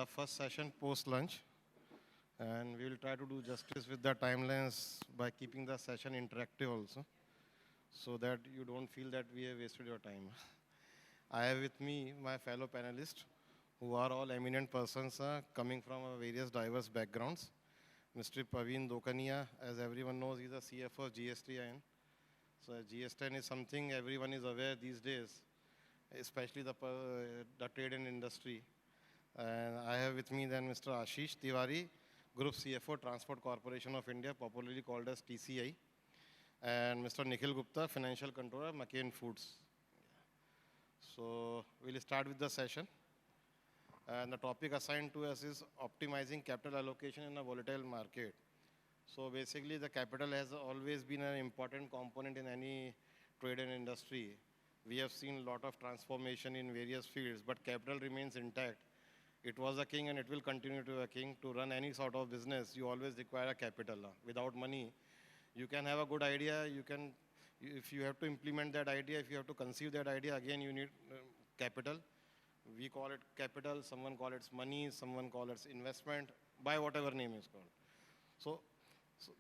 first session post-lunch, and we will try to do justice with the timelines by keeping the session interactive also, so that you don't feel that we have wasted your time. I have with me my fellow panelists, who are all eminent persons coming from various diverse backgrounds. Mr. Prabin Dokania, as everyone knows, is a CFO of GSTN. So GSTN is something everyone is aware these days, especially the trade and industry. And I have with me then Mr. Ashish Tiwari, Group CFO, Transport Corporation of India, popularly called as TCI, and Mr. Nikhil Gupta, Financial Controller, McCain Foods. So we'll start with the session. And the topic assigned to us is optimizing capital allocation in a volatile market. So basically, the capital has always been an important component in any trade and industry. We have seen a lot of transformation in various fields, but capital remains intact. It was a king and it will continue to be a king. To run any sort of business, you always require a capital. Without money, you can have a good idea. If you have to implement that idea, if you have to conceive that idea, again, you need capital. We call it capital, someone call it money, someone call it investment, by whatever name is called. So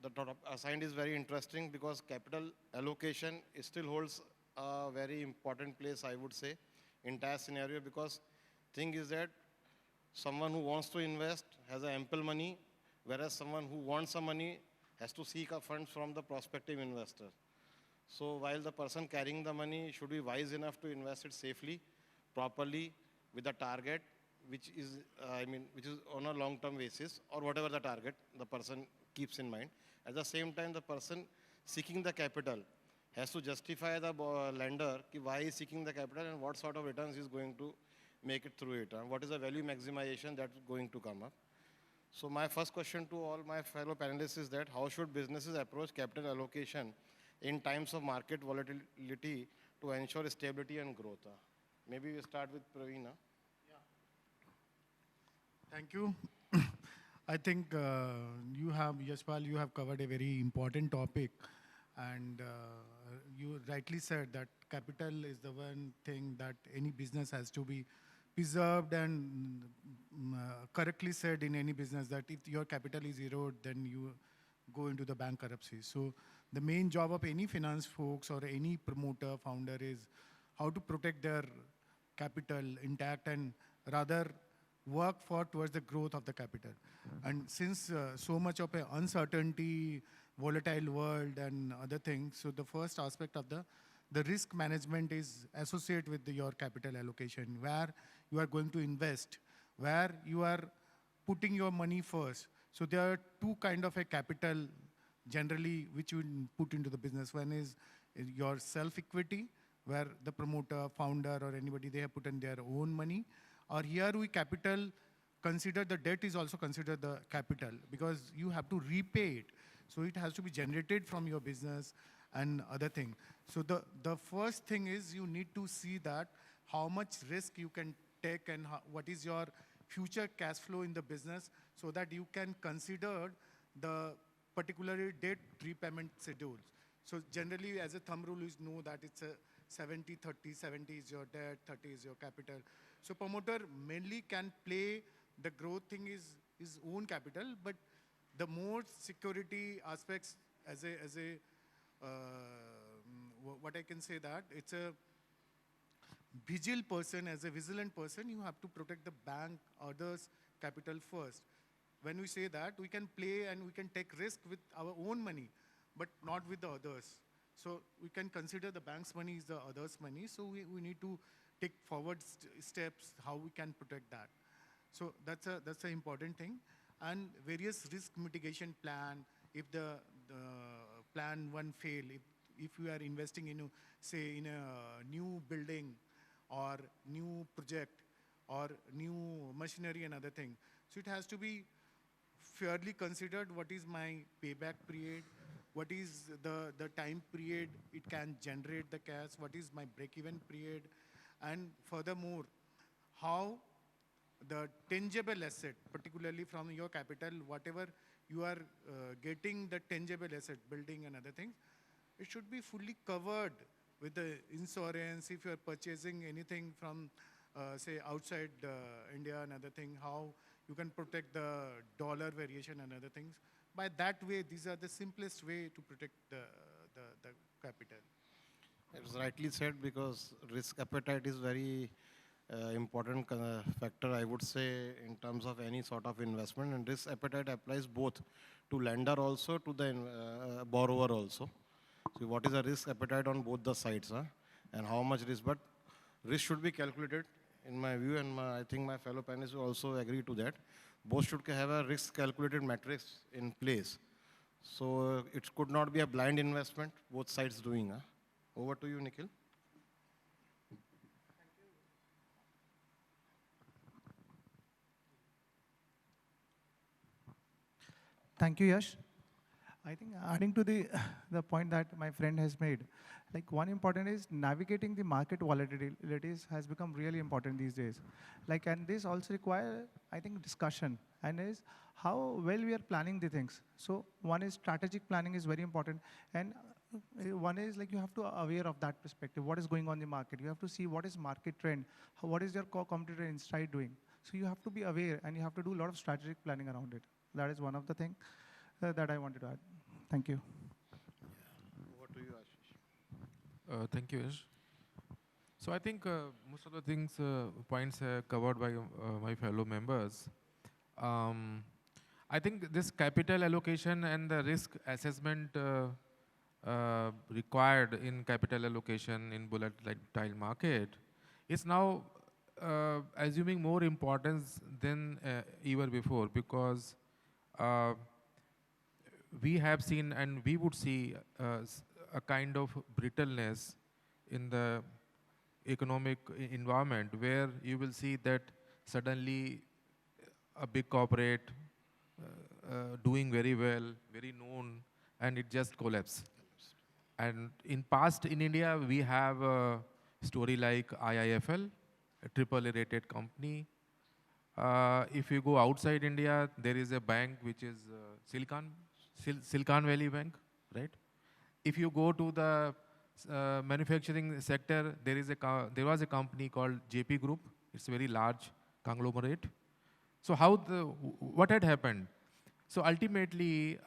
the topic assigned is very interesting because capital allocation still holds a very important place, I would say, entire scenario, because thing is that someone who wants to invest has ample money, whereas someone who wants some money has to seek a funds from the prospective investor. So while the person carrying the money should be wise enough to invest it safely, properly, with a target, which is on a long-term basis, or whatever the target the person keeps in mind. At the same time, the person seeking the capital has to justify the lender why he is seeking the capital and what sort of returns he is going to make it through it. What is the value maximization that's going to come up. So my first question to all my fellow panelists is that how should businesses approach capital allocation in times of market volatility to ensure stability and growth? Maybe we start with Prabin. Thank you. I think Yashpal, you have covered a very important topic, and you rightly said that capital is the one thing that any business has to be preserved, and correctly said in any business that if your capital is eroded, then you go into the bankruptcy. So the main job of any finance folks or any promoter, founder is how to protect their capital intact and rather work towards the growth of the capital. And since so much of an uncertainty, volatile world and other things, so the first aspect of the risk management is associated with your capital allocation, where you are going to invest, where you are putting your money first. So there are two kind of a capital generally which you put into the business. One is your self-equity, where the promoter, founder or anybody, they have put in their own money. Or here we capital consider the debt is also considered the capital because you have to repay it. So it has to be generated from your business and other thing. So the first thing is you need to see that how much risk you can take and what is your future cash flow in the business so that you can consider the particular debt repayment schedules. So generally as a thumb rule is know that it's a 70-30, 70 is your debt, 30 is your capital. So promoter mainly can play the growth thing is his own capital, but the more security aspects what I can say that it's a vigilant person, you have to protect the bank, others' capital first. When we say that, we can play and we can take risk with our own money, but not with the others. So we can consider the bank's money is the others' money. So we need to take forward steps how we can protect that. So that's an important thing. And various risk mitigation plan. If the plan one fail, if you are investing in say in a new building or new project or new machinery and other thing, so it has to be fairly considered. What is my payback period? What is the time period it can generate the cash? What is my break-even period? And furthermore, how the tangible asset, particularly from your capital, whatever you are getting the tangible asset, building and other things, it should be fully covered with the insurance. If you are purchasing anything from, say, outside India and other thing, how You can protect the dollar variation and other things. By that way, these are the simplest way to protect the capital. It's rightly said because risk appetite is very important factor, I would say, in terms of any sort of investment. And risk appetite applies both to lender also, to the borrower also. So what is the risk appetite on both the sides, huh? And how much risk? But risk should be calculated, in my view, and I think my fellow panelists will also agree to that. Both should have a risk calculated matrix in place. So it could not be a blind investment, both sides doing. Huh? Over to you, Nikhil. Thank you, Yash. I think adding to the the point that my friend has made, like one important is navigating the market volatilities has become really important these days. Like, and this also require, I think, discussion, and is how well we are planning the things. So one is strategic planning is very important, and one is like you have to aware of that perspective. What is going on in the market? You have to see what is market trend. What is your core competitor inside doing? So you have to be aware, and you have to do a lot of strategic planning around it. That is one of the things that I wanted to add. Thank you. Over to you, Ashish. Thank you, Yash. So I think most of the things, points covered by my fellow members. Um, I think this capital allocation and the risk assessment required in capital allocation in volatile market is now assuming more importance than ever before, because uh, we have seen and we would see a kind of brittleness in the economic environment, where you will see that suddenly a big corporate doing very well, very known, and it just collapses. And in past in India, we have a story like IIFL, a triple A rated company. If you go outside India, there is a bank which is Silicon Valley Bank, right? If you go to the manufacturing sector, there was a company called JP Group. It's a very large conglomerate. So what had happened? So ultimately,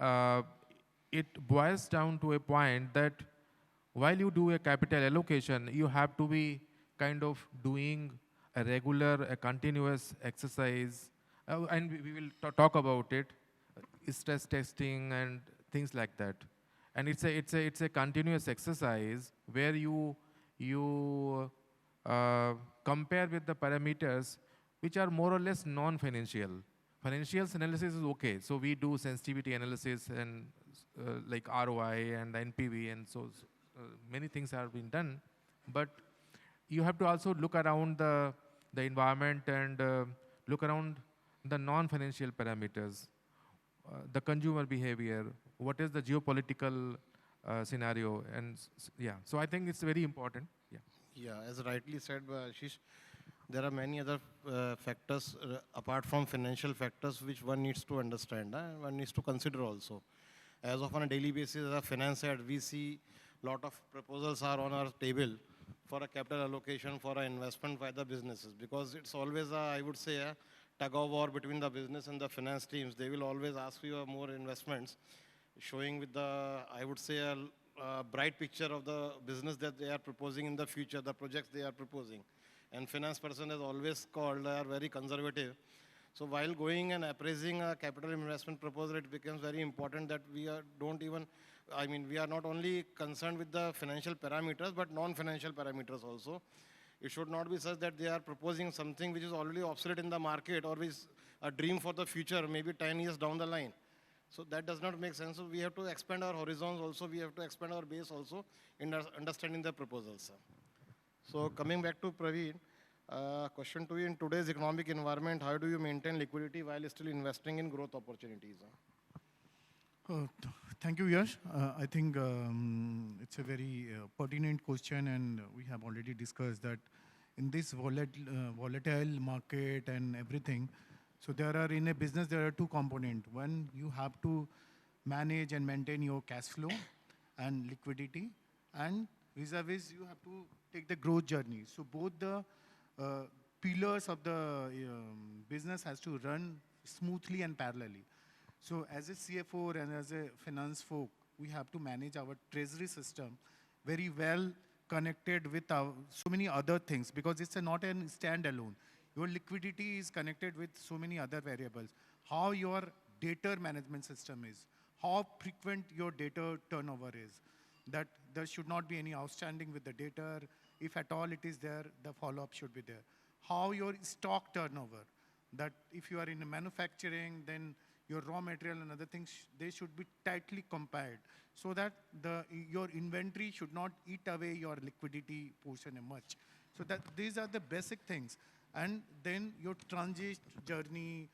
it boils down to a point that while you do a capital allocation, you have to be kind of doing a regular, a continuous exercise, and we will talk about it, stress testing and things like that. And it's a continuous exercise where you compare with the parameters which are more or less non-financial. Financials analysis is okay. So we do sensitivity analysis and like ROI and NPV, and so many things have been done. But you have to also look around the environment and look around the non-financial parameters, the consumer behavior, what is the geopolitical scenario, and yeah. So I think it's very important. Yeah. Yeah, as rightly said by Ashish, there are many other factors apart from financial factors which one needs to understand, one needs to consider also. As of on a daily basis, as a finance side, we see lot of proposals are on our table for a capital allocation for an investment by the businesses, because it's always I would say a tug of war between the business and the finance teams. They will always ask you more investments, showing with the, I would say, a bright picture of the business that they are proposing in the future, the projects they are proposing. And finance person is always called, they are very conservative. So while going and appraising a capital investment proposal, it becomes very important that we don't even, I mean, we are not only concerned with the financial parameters, but non-financial parameters also. It should not be such that they are proposing something which is already obsolete in the market or is a dream for the future, maybe 10 years down the line. So that does not make sense. So we have to expand our horizons also. We have to expand our base also in understanding the proposals. So coming back to Prabin, question to you: in today's economic environment, how do you maintain liquidity while still investing in growth opportunities? Thank you, Yash. I think it's a very pertinent question, and we have already discussed that in this volatile market and everything. So there are, in a business, there are two components. One, you have to manage and maintain your cash flow and liquidity, and vis-a-vis, you have to take the growth journey. So both the pillars of the business has to run smoothly and parallelly. So as a CFO and as a finance folk, we have to manage our treasury system very well connected with so many other things, because it's not a standalone. Your liquidity is connected with so many other variables. How your data management system is, how frequent your data turnover is, that there should not be any outstanding with the data. If at all it is there, the follow-up should be there. How your stock turnover, that if you are in manufacturing, then your raw material and other things, they should be tightly compared so that your inventory should not eat away your liquidity portion much. So that these are the basic things. And then your transit journey,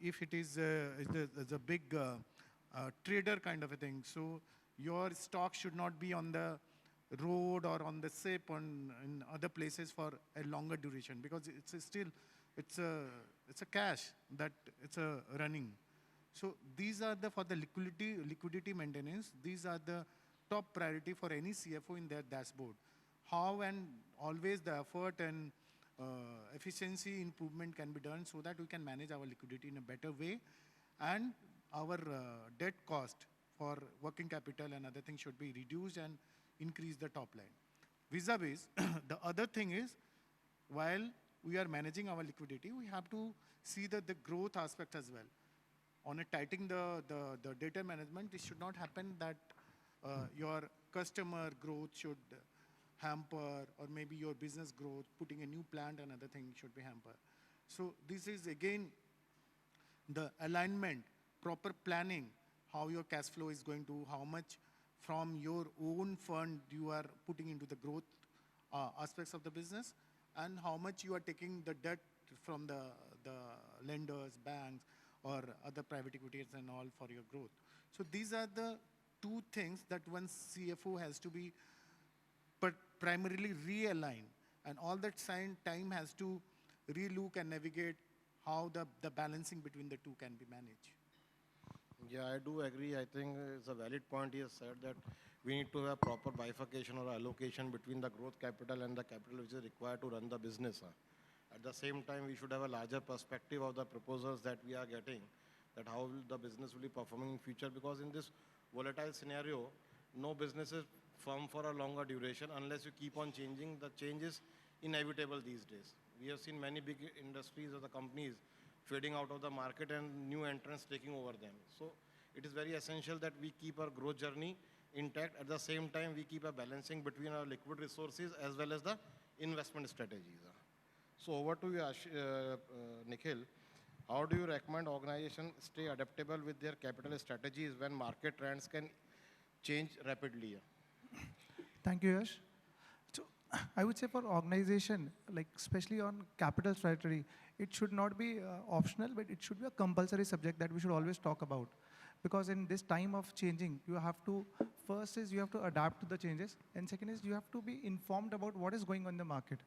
if it is a big trader kind of a thing, so your stock should not be on the road or on the ship in other places for a longer duration, because it's a cash that it's a running. So these are for the liquidity maintenance. These are the top priority for any CFO in their dashboard. How and always the effort and efficiency improvement can be done so that we can manage our liquidity in a better way, and our debt cost for working capital and other things should be reduced and increase the top line. Vis-a-vis, the other thing is, while we are managing our liquidity, we have to see the growth aspect as well. On a tightening the data management, it should not happen that your customer growth should hamper, or maybe your business growth, putting a new plant and other things should be hampered. So this is again the alignment, proper planning, how your cash flow is going to, how much from your own fund you are putting into the growth aspects of the business, and how much you are taking the debt from the lenders, banks, or other private equities and all for your growth. So these are the two things that one CFO has to be primarily realign, and all that time has to relook and navigate how the balancing between the two can be managed. Yeah, I do agree. I think it's a valid point he has said that we need to have proper bifurcation or allocation between the growth capital and the capital which is required to run the business. At the same time, we should have a larger perspective of the proposals that we are getting, that how the business will be performing in future, because in this volatile scenario, no business is firm for a longer duration unless you keep on changing. The change is inevitable these days. We have seen many big industries or the companies fading out of the market and new entrants taking over them. So it is very essential that we keep our growth journey intact. At the same time, we keep a balancing between our liquid resources as well as the investment strategies. So over to you, Nikhil. How do you recommend organizations stay adaptable with their capital strategies when market trends can change rapidly? Thank you, Yash. So I would say for organization, like especially on capital strategy, it should not be optional, but it should be a compulsory subject that we should always talk about. Because in this time of changing, you have to, first is you have to adapt to the changes, and second is you have to be informed about what is going on in the market.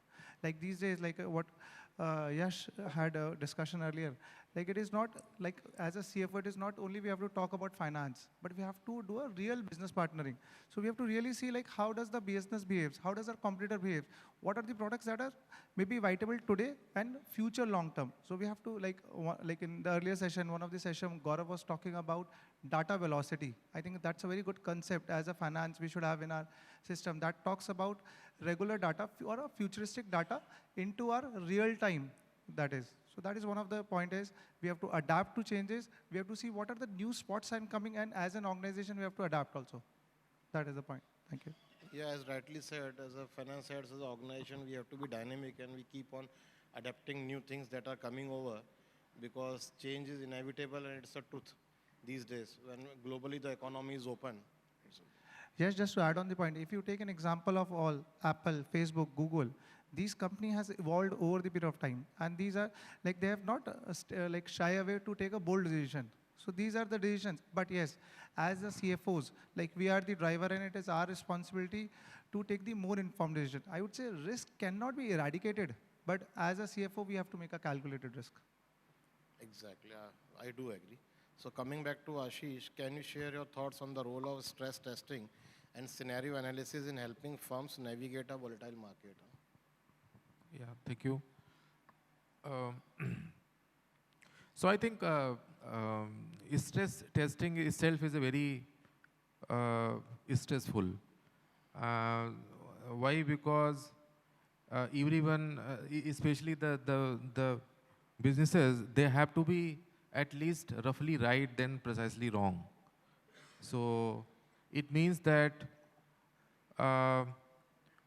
Like these days, like what Yash had a discussion earlier, like it is not, like as a CFO, it is not only we have to talk about finance, but we have to do a real business partnering. So we have to really see like how does the business behaves, how does our competitor behave, what are the products that are maybe viable today and future long term. So we have to like in the earlier session, one of the session, Gaurav was talking about data velocity. I think that's a very good concept as a finance we should have in our system that talks about regular data or a futuristic data into our real time, that is. So that is one of the point is we have to adapt to changes. We have to see what are the new spots I'm coming, and as an organization, we have to adapt also. That is the point. Thank you. Yeah, as rightly said, as a finance head, as an organization, we have to be dynamic and we keep on adapting new things that are coming over, because change is inevitable and it's a truth these days when globally the economy is open. Yes, just to add on the point, if you take an example of all, Apple, Facebook, Google, these company has evolved over the period of time, and these are like they have not like shy away to take a bold decision. So these are the decisions. But yes, as the CFOs, like we are the driver, and it is our responsibility to take the more informed decision. I would say risk cannot be eradicated, but as a CFO, we have to make a calculated risk. Exactly, I do agree. So coming back to Ashish, can you share your thoughts on the role of stress testing and scenario analysis in helping firms navigate a volatile market? Yeah, thank you. So I think stress testing itself is a very stressful. Uh, why? Because everyone, especially the businesses, they have to be at least roughly right then precisely wrong. So it means that uh,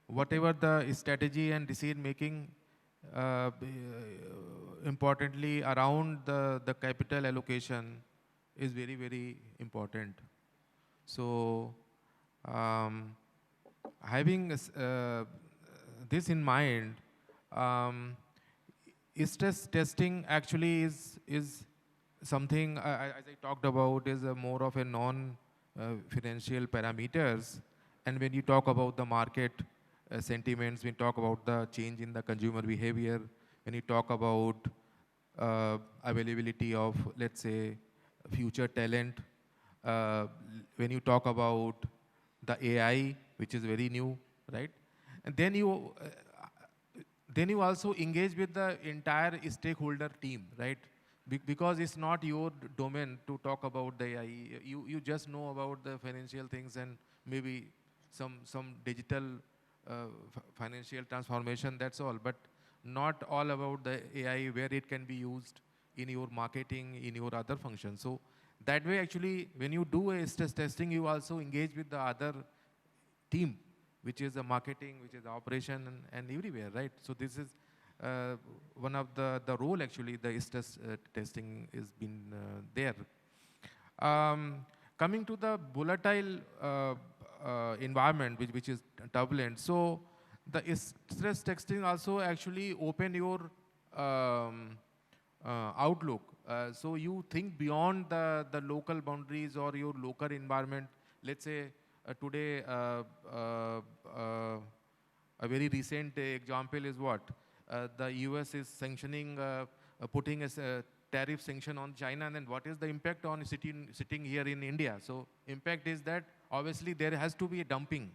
whatever the strategy and decision making, importantly around the capital allocation is very, very important. So um, having this in mind, um, stress testing actually is something, as I talked about, is a more of a non-financial parameters. And when you talk about the market sentiments, when you talk about the change in the consumer behavior, when you talk about availability of, let's say, future talent, when you talk about the AI, which is very new, right? And then you also engage with the entire stakeholder team, right? Because it's not your domain to talk about the AI. You just know about the financial things and maybe some digital financial transformation, that's all. But not all about the AI, where it can be used in your marketing, in your other functions. So that way, actually, when you do a stress testing, you also engage with the other team, which is the marketing, which is the operation, and everywhere, right? So this is one of the role, actually, the stress testing is been there. Coming to the volatile environment, which is turbulent. So the stress testing also actually open your outlook. So you think beyond the local boundaries or your local environment. Let's say today, a very recent example is what? The US is sanctioning, putting a tariff sanction on China, and then what is the impact on sitting here in India? So impact is that obviously there has to be a dumping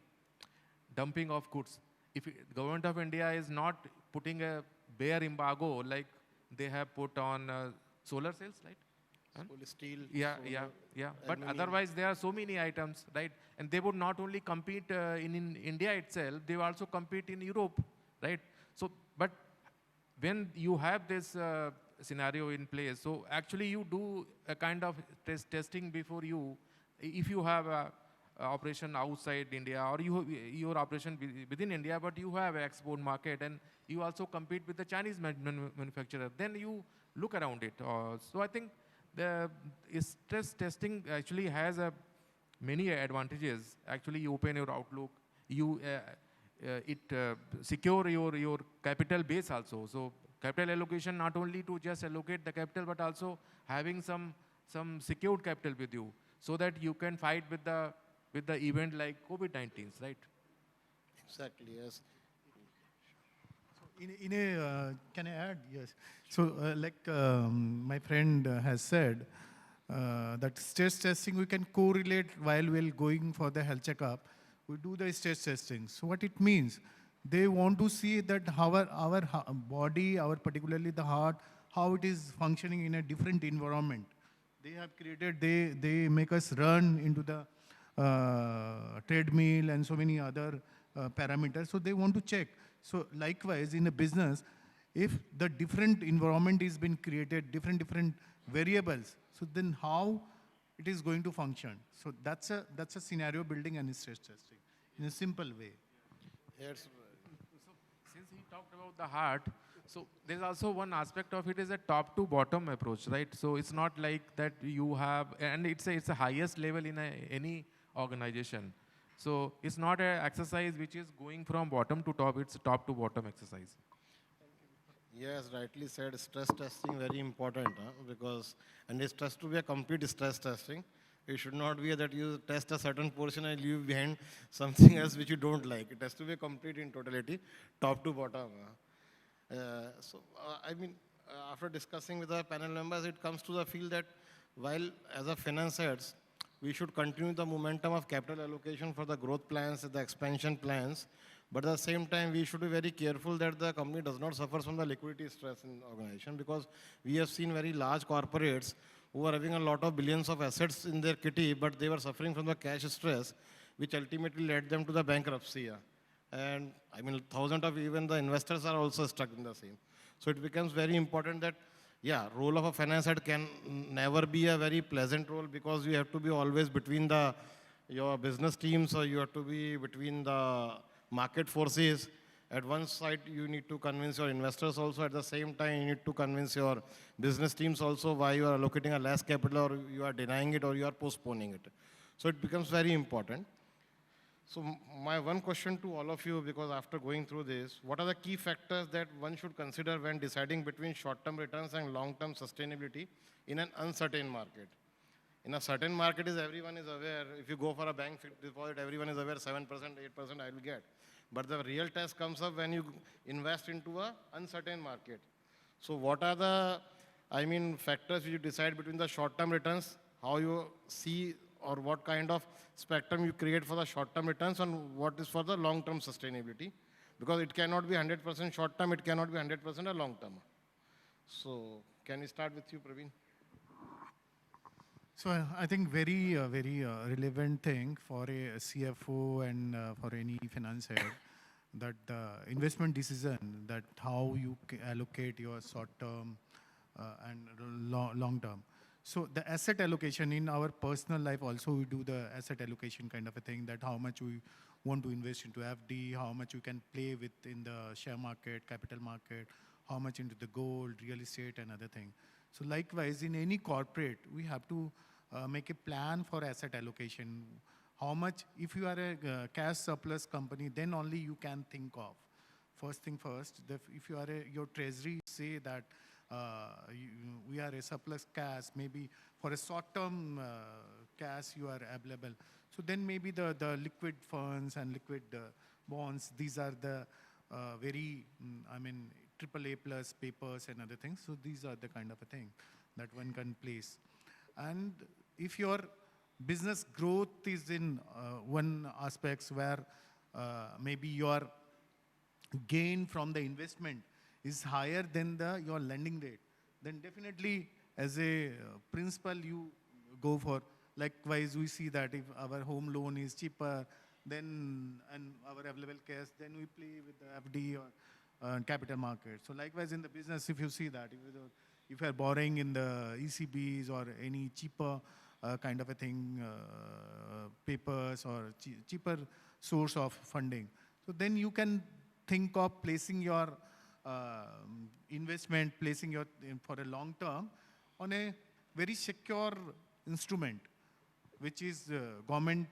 of goods. If government of India is not putting a bare embargo like they have put on solar cells, right? Huh? Steel, Yeah, solar, yeah. But aluminum. otherwise, there are so many items, right? And they would not only compete in India itself, they will also compete in Europe, right? So, but when you have this scenario in place, so actually you do a kind of testing before you, if you have a operation outside India or your operation within India, but you have an export market and you also compete with the Chinese manufacturer, then you look around it. So I think the stress testing actually has many advantages. Actually, you open your outlook, you secure your capital base also. So capital allocation, not only to just allocate the capital, but also having some secured capital with you, so that you can fight with the event like COVID-19, right? Exactly, yes. Can I add? Yes. So, my friend has said, that stress testing we can correlate while we're going for the health checkup. We do the stress testing. So what it means, they want to see that how our body, particularly the heart, how it is functioning in a different environment. They have created, they make us run into the treadmill and so many other parameters. So they want to check. So likewise, in a business, if the different environment is been created, different variables, so then how it is going to function? So that's a scenario building and stress testing in a simple way. Yes. So since he talked about the heart, so there's also one aspect of it is a top to bottom approach, right? So it's not like that you have, and it's a highest level in any organization. So it's not an exercise which is going from bottom to top, it's a top to bottom exercise. Yes, rightly said. Stress testing very important, because, and it has to be a complete stress testing. It should not be that you test a certain portion and leave behind something else which you don't like. It has to be complete in totality, top to bottom. I mean, after discussing with our panel members, it comes to the feel that while as a finance heads, we should continue the momentum of capital allocation for the growth plans, the expansion plans, But at the same time, we should be very careful that the company does not suffer from the liquidity stress in organization, because we have seen very large corporates who are having a lot of billions of assets in their kitty, but they were suffering from the cash stress, which ultimately led them to the bankruptcy. Yeah. And I mean, thousands of even the investors are also stuck in the same. So it becomes very important that, yeah, role of a finance head can never be a very pleasant role, because you have to be always between your business teams, or you have to be between the market forces. At one side, you need to convince your investors also. At the same time, you need to convince your business teams also why you are allocating a less capital, or you are denying it, or you are postponing it. So it becomes very important. So my one question to all of you, because after going through this, what are the key factors that one should consider when deciding between short-term returns and long-term sustainability in an uncertain market? In a certain market, is everyone is aware, if you go for a bank fixed deposit, everyone is aware 7%, 8% I will get. But the real test comes up when you invest into a uncertain market. So what are the, factors you decide between the short-term returns, how you see, or what kind of spectrum you create for the short-term returns, and what is for the long-term sustainability? Because it cannot be 100% short-term, it cannot be 100% a long-term. So can we start with you, Prabin? So I think very relevant thing for a CFO and for any finance head, that investment decision, that how you allocate your short term and long term. So the asset allocation in our personal life also, we do the asset allocation kind of a thing, that how much we want to invest into FD, how much you can play with in the share market, capital market, how much into the gold, real estate and other thing. So likewise, in any corporate, we have to make a plan for asset allocation. How much, if you are a cash surplus company, then only you can think of. First thing first, if you are your treasury say that we are a surplus cash, maybe for a short-term cash you are available. So then maybe the liquid funds and liquid bonds, these are the very, AAA plus papers and other things. So these are the kind of a thing that one can place. And if your business growth is in one aspects where maybe your gain from the investment is higher than your lending rate, then definitely as a principal you go for. Likewise, we see that if our home loan is cheaper then and our available cash, then we play with the FD or capital market. So likewise in the business, if you see that, if you are borrowing in the ECBs or any cheaper kind of a thing, papers or cheaper source of funding, so then you can think of placing your investment, placing your for a long term on a very secure instrument, which is government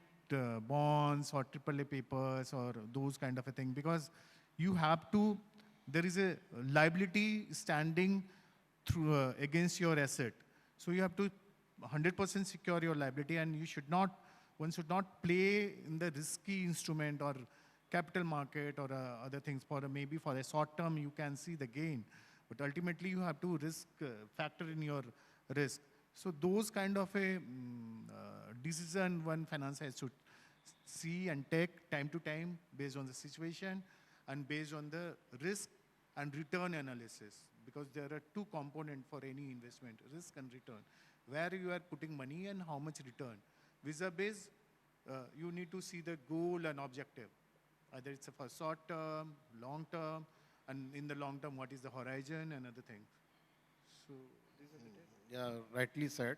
bonds or AAA papers or those kind of a thing, because you have to, there is a liability standing through against your asset. So you have to 100% secure your liability, and you should not, one should not play in the risky instrument or capital market or other things. For maybe for a short term you can see the gain, but ultimately you have to risk factor in your risk. So those kind of a decision one finance has to see and take time to time based on the situation and based on the risk and return analysis, because there are two components for any investment, risk and return, where you are putting money and how much return. Vis-a-vis, you need to see the goal and objective, either it's for short term, long term, and in the long term, what is the horizon and other things. So these are the things. Yeah, rightly said.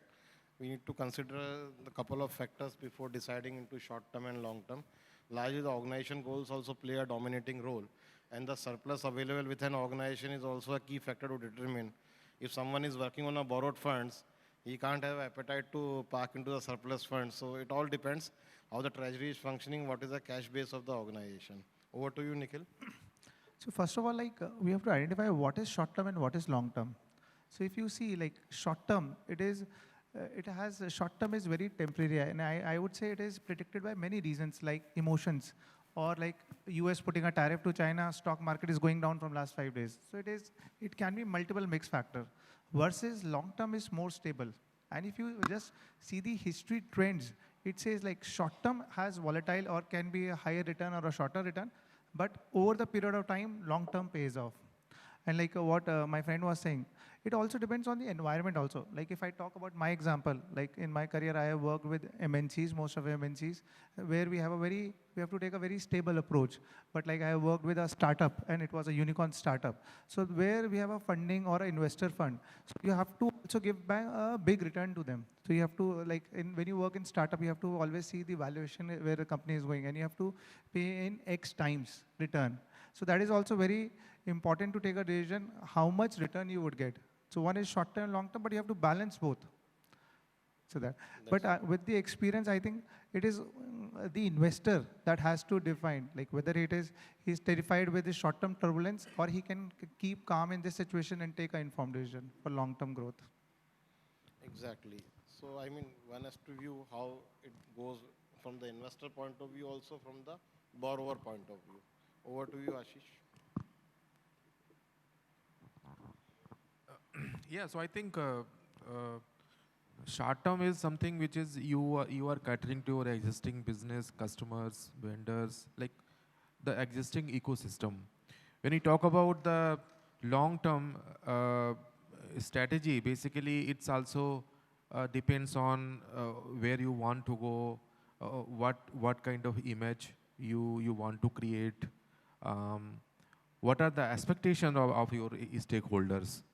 We need to consider the couple of factors before deciding into short term and long term. Largely, the organization goals also play a dominating role, and the surplus available with an organization is also a key factor to determine. If someone is working on a borrowed funds, he can't have appetite to park into the surplus funds. So it all depends how the treasury is functioning, what is the cash base of the organization. Over to you, Nikhil. So first of all, we have to identify what is short term and what is long term. So if you see short term, short term is very temporary, and I would say it is predicted by many reasons like emotions, or like US putting a tariff to China, stock market is going down from last 5 days. So it can be multiple mixed factor, versus long term is more stable. And if you just see the history trends, it says short term has volatile or can be a higher return or a shorter return, But over the period of time, long-term pays off. And like what my friend was saying, it also depends on the environment also. Like if I talk about my example, like in my career, I have worked with MNCs, most of MNCs, where we have to take a very stable approach. But like I have worked with a startup and it was a unicorn startup. So where we have a funding or an investor fund, so you have to also give back a big return to them. So you have to when you work in startup, you have to always see the valuation where the company is going and you have to pay in X times return. So that is also very important to take a decision how much return you would get. So one is short term, long term, but you have to balance both. So that. But with the experience, I think it is the investor that has to define, like whether it is he's terrified with the short term turbulence or he can keep calm in this situation and take an informed decision for long term growth. Exactly. So, I mean, one has to view how it goes from the investor point of view, also from the borrower point of view. Over to you, Ashish. Yeah, so I think short term is something which is you are catering to your existing business, customers, vendors, like the existing ecosystem. When you talk about the long term strategy, basically it's also depends on where you want to go, what kind of image you want to create, what are the expectations of your stakeholders.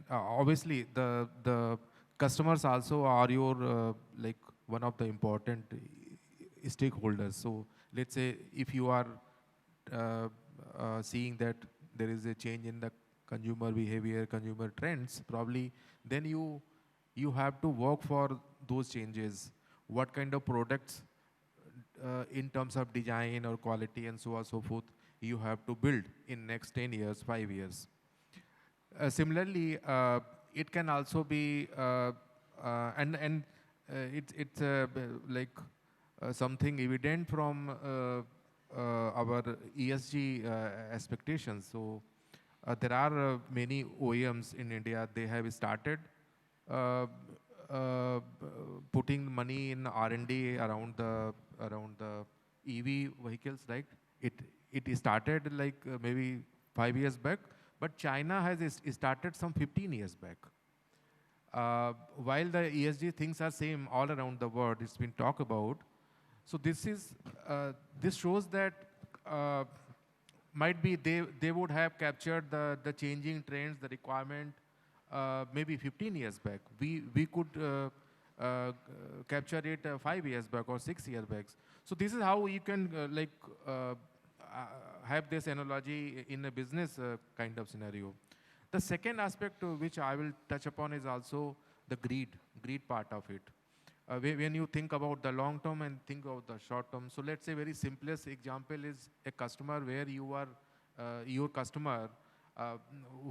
Obviously the customers also are your like one of the important stakeholders. So let's say if you are seeing that there is a change in the consumer behavior, consumer trends, probably then you have to work for those changes. What kind of products in terms of design or quality and so on so forth you have to build in next 10 years, 5 years. Similarly, it can also be, it's like something evident from our ESG expectations. So there are many OEMs in India. They have started uh, putting money in R&D around the EV vehicles. Right? It started like maybe 5 years back. But China has started some 15 years back. While the ESG things are same all around the world, it's been talked about. So this shows that might be they would have captured the changing trends, the requirement, maybe 15 years back. We could capture it 5 years back or 6 years back. So this is how you can have this analogy in a business kind of scenario. The second aspect which I will touch upon is also the greed part of it. When you think about the long term and think about the short term, so let's say very simplest example is a customer where you are your customer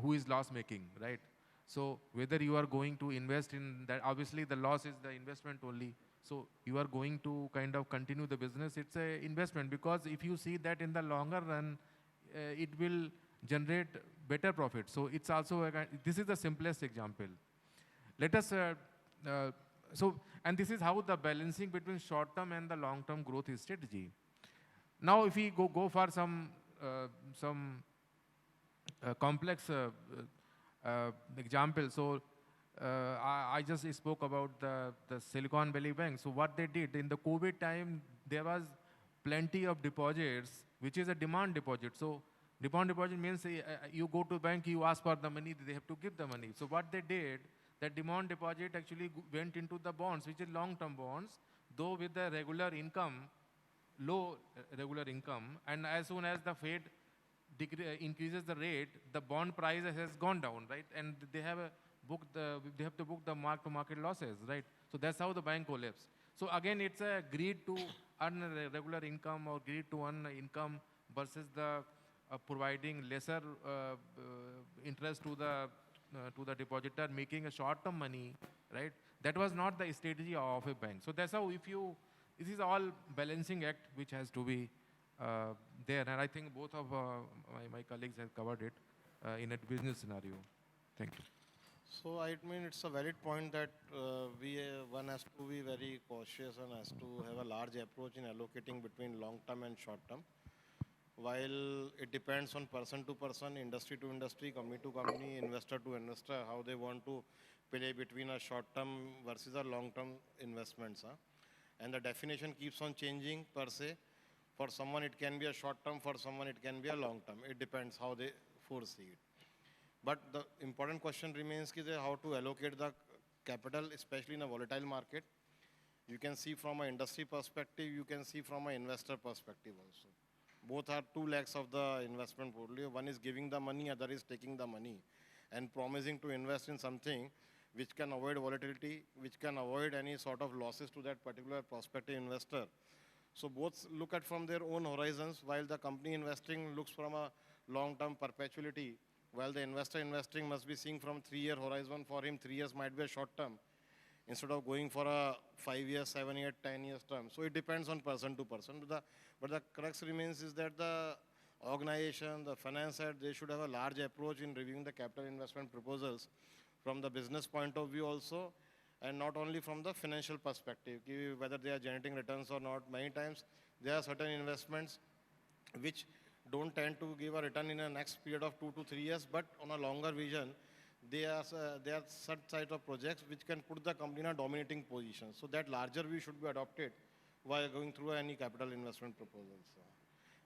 who is loss making, right? So whether you are going to invest in that, obviously the loss is the investment only. So you are going to kind of continue the business. It's a investment because if you see that in the longer run, it will generate better profit. So it's also, this is the simplest example. Let us, and this is how the balancing between short-term and the long-term growth strategy. Now if we go for some complex example. So I just spoke about the Silicon Valley Bank. So what they did in the COVID time, there was plenty of deposits, which is a demand deposit. So demand deposit means you go to bank, you ask for the money, they have to give the money. So what they did, that demand deposit actually went into the bonds, which is long-term bonds, though with the regular income, low regular income, and as soon as the Fed increases the rate, the bond price has gone down, right? And they have to book the mark-to-market losses, right? So that's how the bank collapsed. So again, it's a greed to earn a regular income or greed to earn income versus the providing lesser interest to the depositor, making a short-term money, right? That was not the strategy of a bank. So that's how this is all balancing act which has to be there. And I think both of my colleagues have covered it in a business scenario. Thank you. So I mean, it's a valid point that one has to be very cautious and has to have a large approach in allocating between long term and short term. While it depends on person to person, industry to industry, company to company, investor to investor, how they want to play between a short term versus a long term investments. Huh? And the definition keeps on changing per se. For someone, it can be a short term. For someone, it can be a long term. It depends how they foresee it. But the important question remains ki how to allocate the capital, especially in a volatile market. You can see from an industry perspective, you can see from an investor perspective also. Both are two legs of the investment portfolio. One is giving the money, other is taking the money and promising to invest in something which can avoid volatility, which can avoid any sort of losses to that particular prospective investor. So both look at from their own horizons, while the company investing looks from a long-term perpetuity, while the investor investing must be seeing from 3-year horizon. For him, 3 years might be a short term instead of going for a 5-year, 7-year, 10 years term. So it depends on person to person. But the crux remains is that the organization, the finance side, they should have a large approach in reviewing the capital investment proposals from the business point of view also, and not only from the financial perspective, whether they are generating returns or not. Many times there are certain investments which don't tend to give a return in the next period of 2 to 3 years, but on a longer vision, they are such type of projects which can put the company in a dominating position. So that larger view should be adopted while going through any capital investment proposals.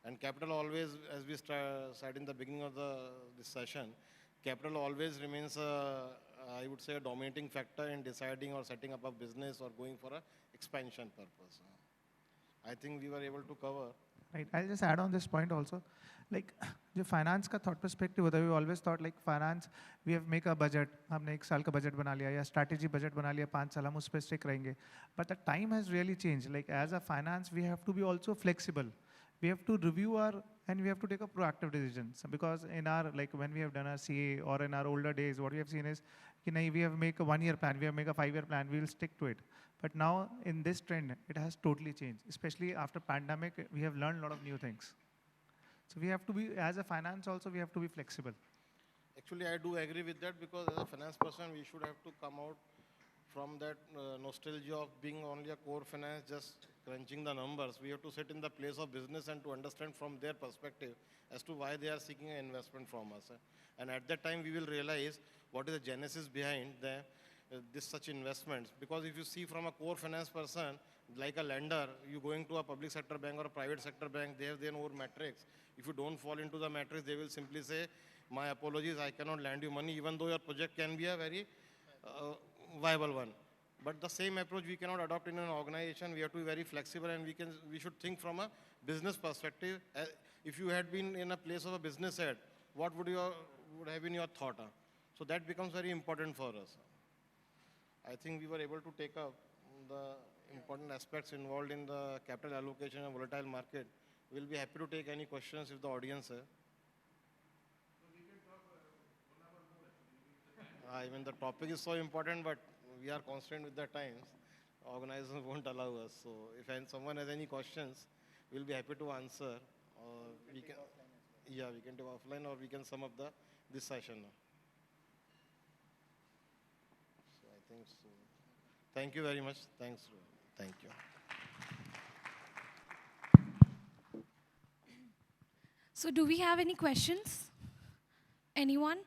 And capital always, as we said in the beginning of this session, capital always remains, I would say, a dominating factor in deciding or setting up a business or going for a expansion purpose. I think we were able to cover. Right. I'll just add on this point also. Like, जो finance का thought perspective होता है, we always thought like finance, we have make a budget, हमने 1 साल का budget बना लिया या strategy budget बना लिया, 5 साल हम उस पर stick रहेंगे. But the time has really changed. Like as a finance, we have to be also flexible. We have to review and we have to take a proactive decisions. Because in our, like when we have done our CA or in our older days, what we have seen is, we have make a 1-year plan, we have make a 5-year plan, we will stick to it. But now in this trend, it has totally changed. Especially after pandemic, we have learned a lot of new things. So we have to be, as a finance also, we have to be flexible. Actually, I do agree with that, because as a finance person, we should have to come out from that nostalgia of being only a core finance, just crunching the numbers. We have to sit in the place of business and to understand from their perspective as to why they are seeking an investment from us. And at that time, we will realize what is the genesis behind this such investments. Because if you see from a core finance person, like a lender, you going to a public sector bank or a private sector bank, they have their own metrics. If you don't fall into the metrics, they will simply say, my apologies, I cannot lend you money, even though your project can be a very viable one. But the same approach we cannot adopt in an organization. We have to be very flexible, and we should think from a business perspective. If you had been in a place of a business head, what would have been your thought? So that becomes very important for us. I think we were able to take up the important aspects involved in the capital allocation and volatile market. We'll be happy to take any questions if the audience has. I mean, the topic is so important, but we are constrained with the times. Organizers won't allow us. So if someone has any questions, we'll be happy to answer. Or we can do offline, or we can sum up this session now. So I think so. Thank you very much. Thanks. Thank you. So do we have any questions? Anyone?